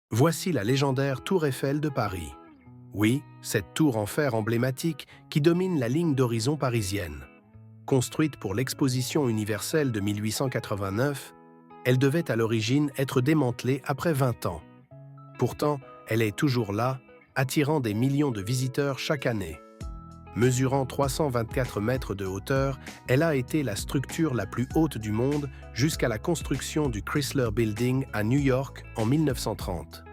Voici la légendaire Tour Eiffel de Paris. Oui, cette tour en fer emblématique qui domine la ligne d'horizon parisienne. Construite pour l'Exposition universelle de 1889, elle devait à l'origine être démantelée après 20 ans. Pourtant, elle est toujours là, attirant des millions de visiteurs chaque année. Mesurant 324 mètres de hauteur, elle a été la structure la plus haute du monde jusqu'à la construction du Chrysler Building à New York en 1930.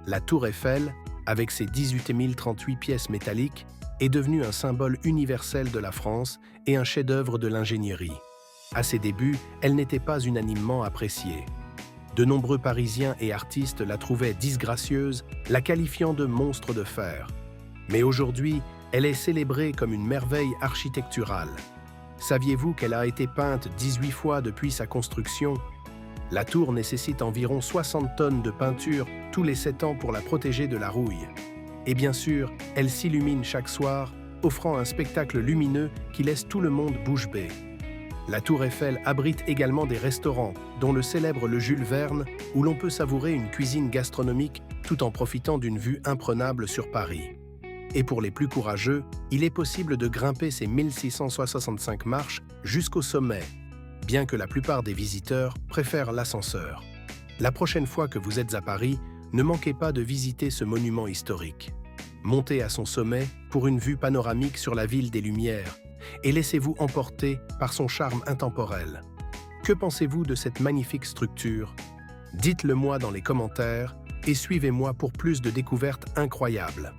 La Tour Eiffel, avec ses 18 038 pièces métalliques, est devenue un symbole universel de la France et un chef-d'œuvre de l'ingénierie. À ses débuts, elle n'était pas unanimement appréciée. De nombreux Parisiens et artistes la trouvaient disgracieuse, la qualifiant de monstre de fer. Mais aujourd'hui, elle est célébrée comme une merveille architecturale. Saviez-vous qu'elle a été peinte 18 fois depuis sa construction? La tour nécessite environ 60 tonnes de peinture tous les 7 ans pour la protéger de la rouille. Et bien sûr, elle s'illumine chaque soir, offrant un spectacle lumineux qui laisse tout le monde bouche bée. La Tour Eiffel abrite également des restaurants, dont le célèbre Le Jules Verne, où l'on peut savourer une cuisine gastronomique tout en profitant d'une vue imprenable sur Paris. Et pour les plus courageux, il est possible de grimper ces 1665 marches jusqu'au sommet, bien que la plupart des visiteurs préfèrent l'ascenseur. La prochaine fois que vous êtes à Paris, ne manquez pas de visiter ce monument historique. Montez à son sommet pour une vue panoramique sur la ville des Lumières et laissez-vous emporter par son charme intemporel. Que pensez-vous de cette magnifique structure? Dites-le moi dans les commentaires et suivez-moi pour plus de découvertes incroyables.